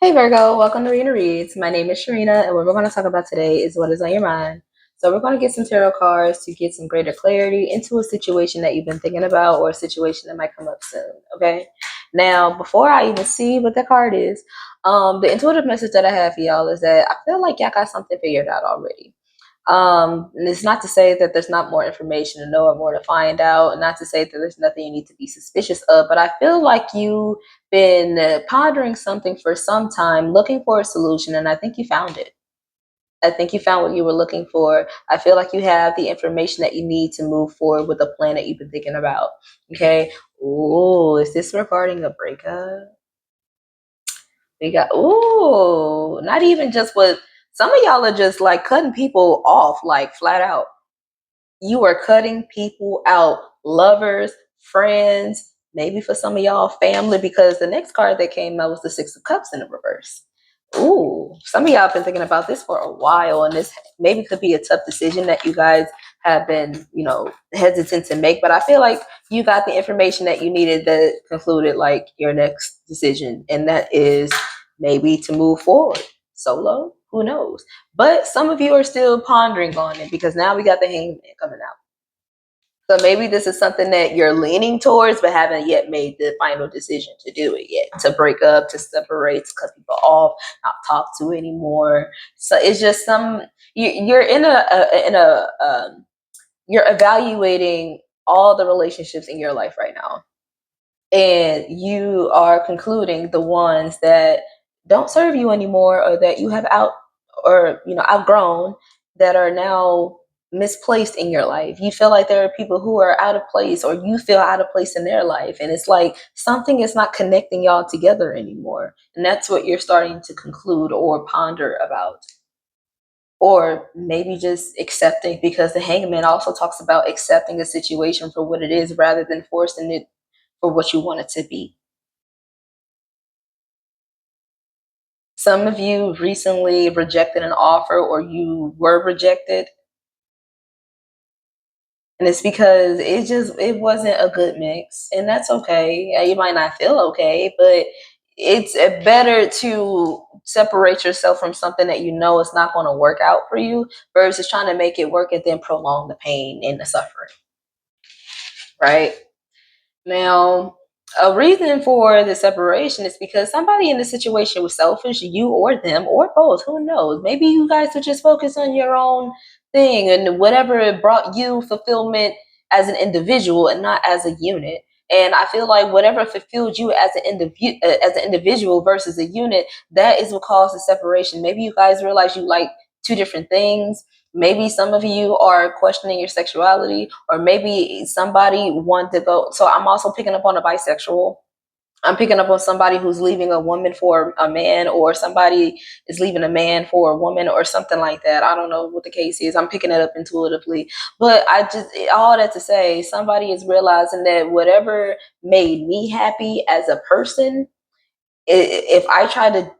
Hey Virgo, welcome to Rena Reads. My name is Sharena, and what we're going to talk about today is what is on your mind. So, we're going to get some tarot cards to get some greater clarity into a situation that you've been thinking about or a situation that might come up soon. Okay. Now, before I even see what the card is, the intuitive message that I have for y'all is that I feel like y'all got something figured out already. And it's not to say that there's not more information to know or more to find out, and not to say that there's nothing you need to be suspicious of, but I feel like you've been pondering something for some time, looking for a solution, and I think you found it. I think you found what you were looking for. I feel like you have the information that you need to move forward with the plan that you've been thinking about. Okay. Ooh, is this regarding a breakup? We got, ooh, not even just with some of y'all are just like cutting people off, like flat out. You are cutting people out, lovers, friends, maybe for some of y'all family, because the next card that came out was the Six of Cups in the reverse. Ooh, some of y'all have been thinking about this for a while, and this maybe could be a tough decision that you guys have been, hesitant to make. But I feel like you got the information that you needed that concluded like your next decision, and that is maybe to move forward solo. Who knows? But some of you are still pondering on it because now we got the Hangman coming out. So maybe this is something that you're leaning towards, but haven't yet made the final decision to do it yet. To break up, to separate, to cut people off, not talk to anymore. So it's just you're you're evaluating all the relationships in your life right now, and you are concluding the ones that don't serve you anymore, or that you have outgrown, that are now misplaced in your life. You feel like there are people who are out of place, or you feel out of place in their life, and it's like something is not connecting y'all together anymore, and that's what you're starting to conclude or ponder about. Or maybe just accepting, because the Hangman also talks about accepting a situation for what it is rather than forcing it for what you want it to be. Some of you recently rejected an offer, or you were rejected, and it's because it wasn't a good mix, and that's okay. You might not feel okay, but it's better to separate yourself from something that you know is not going to work out for you versus trying to make it work and then prolong the pain and the suffering, right? Now, a reason for the separation is because somebody in the situation was selfish, you or them, or both. Who knows? Maybe you guys would just focus on your own thing and whatever brought you fulfillment as an individual and not as a unit. And I feel like whatever fulfilled you as an individual versus a unit, that is what caused the separation. Maybe you guys realize you like two different things. Maybe some of you are questioning your sexuality, or maybe somebody wanted to go. So I'm also picking up on a bisexual. I'm picking up on somebody who's leaving a woman for a man, or somebody is leaving a man for a woman, or something like that. I don't know what the case is. I'm picking it up intuitively. But all that to say, somebody is realizing that whatever made me happy as a person, if I try to,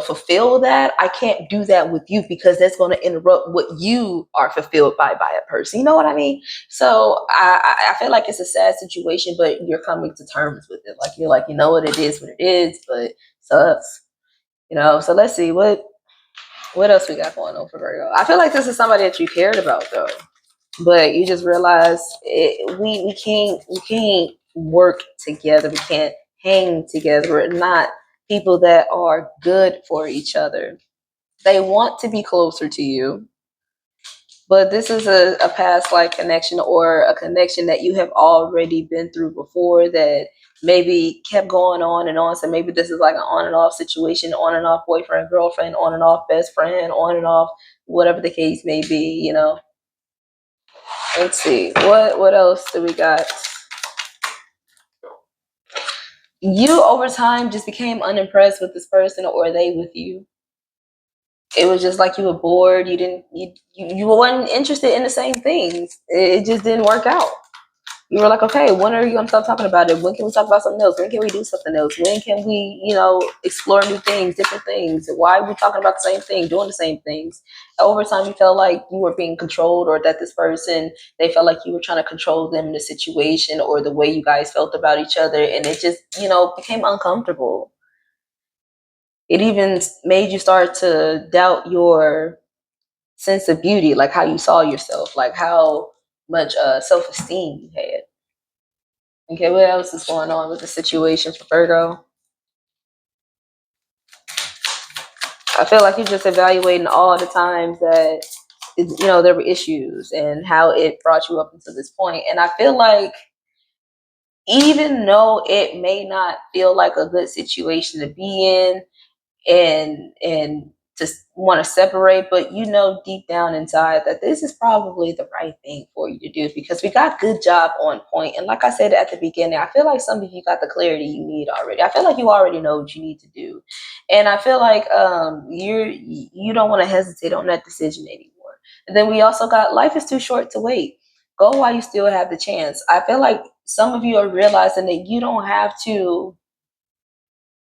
fulfill that, I can't do that with you, because that's going to interrupt what you are fulfilled by a person. You know what I mean? So I feel like it's a sad situation, but you're coming to terms with it. Like you're like, what it is, but it sucks. So let's see what else we got going on for Virgo. I feel like this is somebody that you cared about though, but you just realized we can't work together. We can't hang together. We're not people that are good for each other. They want to be closer to you, but this is a past life connection, or a connection that you have already been through before, that maybe kept going on and on. So maybe this is like an on and off situation, on and off boyfriend, girlfriend, on and off best friend, on and off whatever the case may be. Let's see. What else do we got? You over time just became unimpressed with this person, or they with you. It was just like you were bored. You didn't you weren't interested in the same things. It just didn't work out. You were like, okay, when are you gonna stop talking about it? When can we talk about something else? When can we do something else? When can we, explore new things, different things? Why are we talking about the same thing, doing the same things? Over time, you felt like you were being controlled, or that this person, they felt like you were trying to control them in the situation, or the way you guys felt about each other, and it just, became uncomfortable. It even made you start to doubt your sense of beauty, like how you saw yourself, like how much self-esteem you had. Okay, what else is going on with the situation for Virgo? I feel like you're just evaluating all the times that there were issues and how it brought you up until this point. And I feel like even though it may not feel like a good situation to be in, and to want to separate, but deep down inside that this is probably the right thing for you to do, because we got good job on point. And like I said at the beginning, I feel like some of you got the clarity you need already. I feel like you already know what you need to do, and I feel like you don't want to hesitate on that decision anymore. And then we also got life is too short to wait. Go while you still have the chance. I feel like some of you are realizing that you don't have to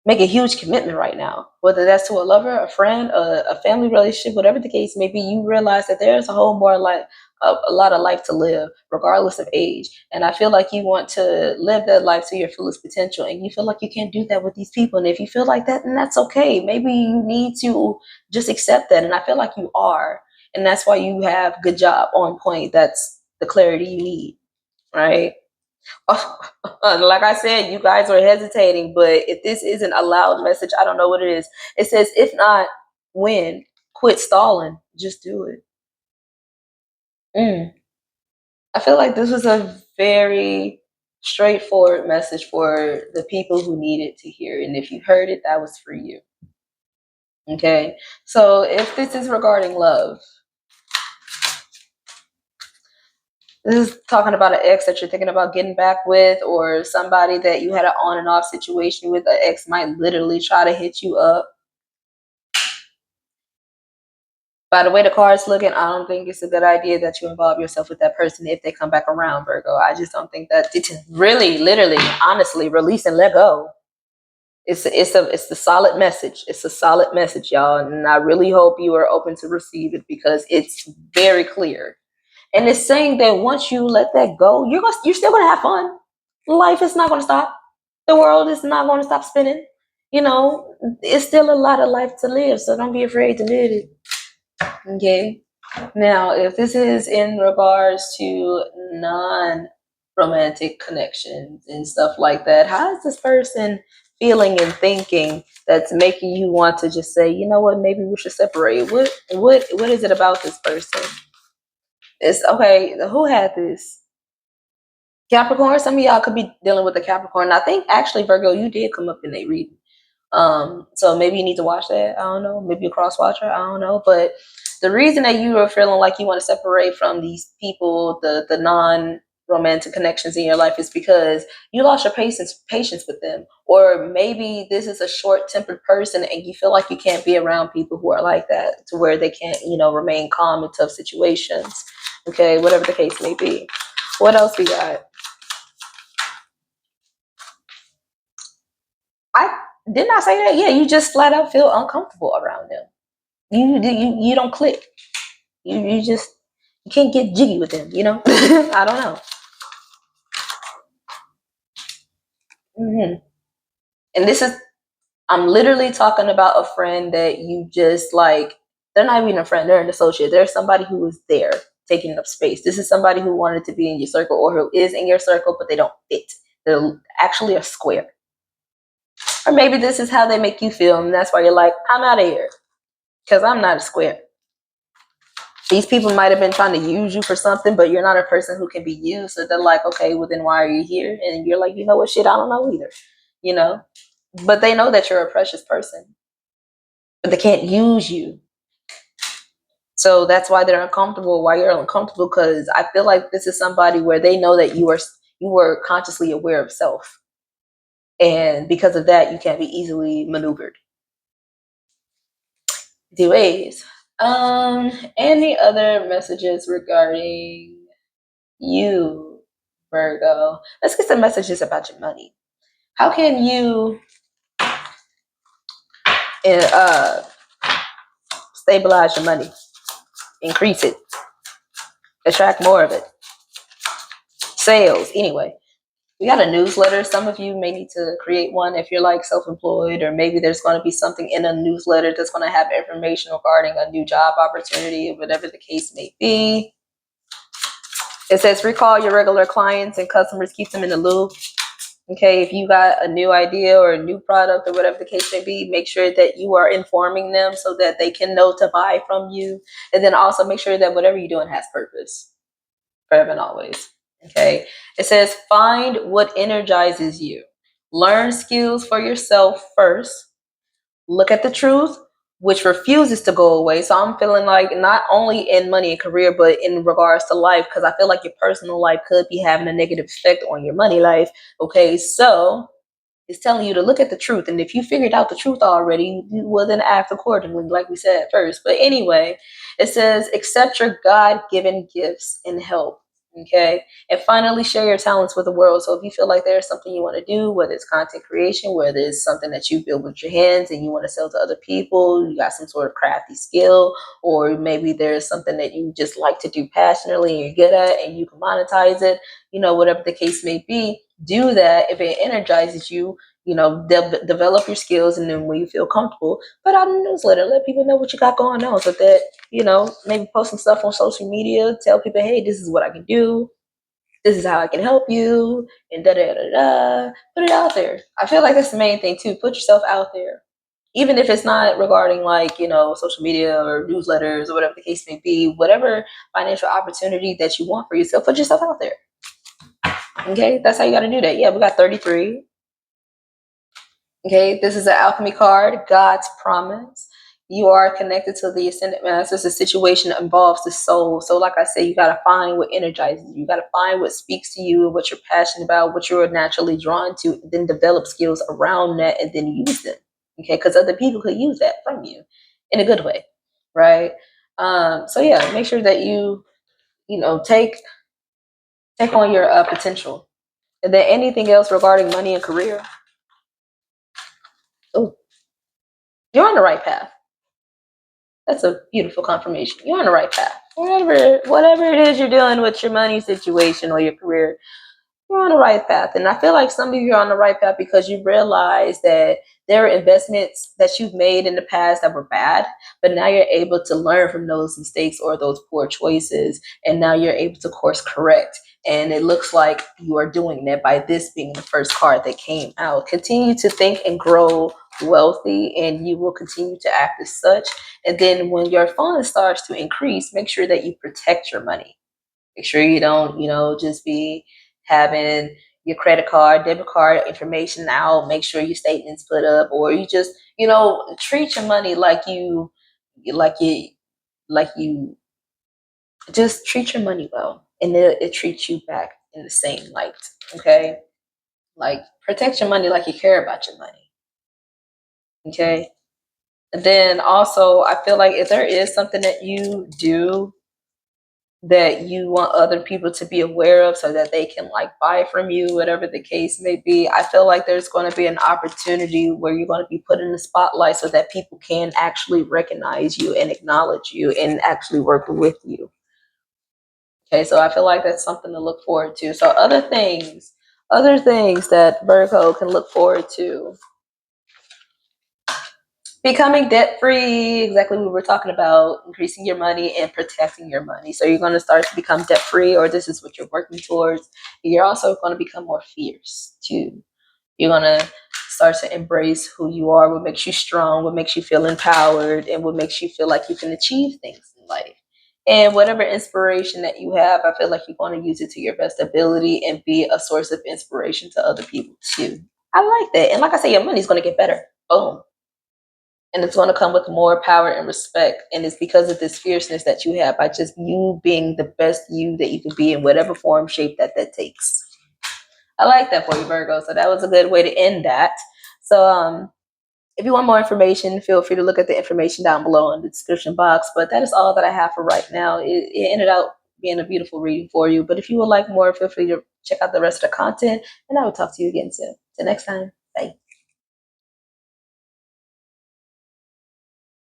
make a huge commitment right now, whether that's to a lover, a friend, a family relationship, whatever the case may be. You realize that there's a whole more life, a lot of life to live, regardless of age. And I feel like you want to live that life to your fullest potential, and you feel like you can't do that with these people. And if you feel like that, then that's okay. Maybe you need to just accept that. And I feel like you are, and that's why you have good job on point. That's the clarity you need, right? Like I said, you guys are hesitating, but if this isn't a loud message, I don't know what it is. It says, if not, when? Quit stalling. Just do it. I feel like this was a very straightforward message for the people who needed to hear. And if you heard it, that was for you. Okay. So if this is regarding love, this is talking about an ex that you're thinking about getting back with, or somebody that you had an on and off situation with. An ex might literally try to hit you up. By the way the card's looking, I don't think it's a good idea that you involve yourself with that person if they come back around, Virgo. I just don't think that it's really, literally, honestly, release and let go. It's the solid message. It's a solid message, y'all, and I really hope you are open to receive it, because it's very clear. And it's saying that once you let that go, you're still gonna have fun. Life is not gonna stop. The world is not gonna stop spinning. It's still a lot of life to live, so don't be afraid to live it. Okay. Now, if this is in regards to non-romantic connections and stuff like that, how is this person feeling and thinking that's making you want to just say, you know what, maybe we should separate? What is it about this person? It's okay. Who had this? Capricorn. Some of y'all could be dealing with a Capricorn. I think actually, Virgo, you did come up in a reading. So maybe you need to watch that. I don't know. Maybe a cross watcher. I don't know. But the reason that you are feeling like you want to separate from these people, the non romantic connections in your life, is because you lost your patience with them. Or maybe this is a short tempered person and you feel like you can't be around people who are like that, to where they can't, remain calm in tough situations. Okay, whatever the case may be. What else we got? I didn't I say that? Yeah, you just flat out feel uncomfortable around them. You don't click. You can't get jiggy with them. I don't know. And this is I'm literally talking about a friend that you just like. They're not even a friend. They're an associate. They're somebody who is there taking up space. This is somebody who wanted to be in your circle, or who is in your circle, but they don't fit. They're actually a square. Or maybe this is how they make you feel, and that's why you're like, I'm out of here because I'm not a square. These people might have been trying to use you for something, but you're not a person who can be used. So they're like, okay, well then why are you here? And you're like, you know what, shit, I don't know either. You know, but they know that you're a precious person, but they can't use you. So that's why they're uncomfortable. Why you're uncomfortable? Because I feel like this is somebody where they know that you were consciously aware of self, and because of that, you can't be easily maneuvered. Anyways, any other messages regarding you, Virgo? Let's get some messages about your money. How can you uh, stabilize your money, increase it, attract more of it? Sales, anyway. We got a newsletter. Some of you may need to create one if you're like self-employed, or maybe there's going to be something in a newsletter that's going to have information regarding a new job opportunity, whatever the case may be. It says recall your regular clients and customers, keep them in the loop. Okay, if you got a new idea or a new product or whatever the case may be, make sure that you are informing them so that they can know to buy from you. And then also make sure that whatever you're doing has purpose, forever and always. Okay, it says find what energizes you. Learn skills for yourself first. Look at the truth, which refuses to go away. So I'm feeling like not only in money and career, but in regards to life, because I feel like your personal life could be having a negative effect on your money life. Okay, so it's telling you to look at the truth. And if you figured out the truth already, well, then act accordingly, like we said first. But anyway, it says accept your God-given gifts and help. Okay. And finally, share your talents with the world. So if you feel like there's something you want to do, whether it's content creation, whether it's something that you build with your hands and you want to sell to other people, you got some sort of crafty skill, or maybe there's something that you just like to do passionately and you're good at and you can monetize it, whatever the case may be, do that. If it energizes you, develop your skills, and then when you feel comfortable, put out a newsletter, let people know what you got going on, so that maybe post some stuff on social media, tell people, hey, this is what I can do, this is how I can help you, and da da da da. Put it out there. I feel like that's the main thing too. Put yourself out there, even if it's not regarding like social media or newsletters or whatever the case may be. Whatever financial opportunity that you want for yourself, put yourself out there. Okay, that's how you got to do that. Yeah, we got 33. Okay, this is an alchemy card, God's promise. You are connected to the ascendant masters. The situation involves the soul. So, like I said, you got to find what energizes you. You got to find what speaks to you and what you're passionate about, what you're naturally drawn to, then develop skills around that and then use them. Okay, because other people could use that from you in a good way, right? So yeah, make sure that take on your potential. And then anything else regarding money and career, oh, you're on the right path. That's a beautiful confirmation. You're on the right path. Whatever it is you're doing with your money situation or your career, you're on the right path. And I feel like some of you are on the right path because you realize that there are investments that you've made in the past that were bad, but now you're able to learn from those mistakes or those poor choices. And now you're able to course correct. And it looks like you are doing that by this being the first card that came out. Continue to think and grow wealthy, and you will continue to act as such. And then when your fund starts to increase, make sure that you protect your money. Make sure you don't, just be having your credit card, debit card information out. Make sure your statements put up, or you just, treat your money like you just treat your money well, and it treats you back in the same light. Okay, like protect your money like you care about your money. Okay, and then also I feel like if there is something that you do that you want other people to be aware of so that they can like buy from you, whatever the case may be, I feel like there's going to be an opportunity where you're going to be put in the spotlight so that people can actually recognize you and acknowledge you and actually work with you. Okay, so I feel like that's something to look forward to. So other things that Virgo can look forward to. Becoming debt free, exactly what we were talking about, increasing your money and protecting your money. So you're going to start to become debt free, or this is what you're working towards. You're also going to become more fierce too. You're going to start to embrace who you are, what makes you strong, what makes you feel empowered, and what makes you feel like you can achieve things in life. And whatever inspiration that you have, I feel like you're going to use it to your best ability and be a source of inspiration to other people too. I like that. And like I said, your money's going to get better. Boom. And it's going to come with more power and respect. And it's because of this fierceness that you have by just you being the best you that you can be in whatever form, shape that takes. I like that for you, Virgo. So that was a good way to end that. So if you want more information, feel free to look at the information down below in the description box. But that is all that I have for right now. It ended up being a beautiful reading for you. But if you would like more, feel free to check out the rest of the content. And I will talk to you again soon. Till next time.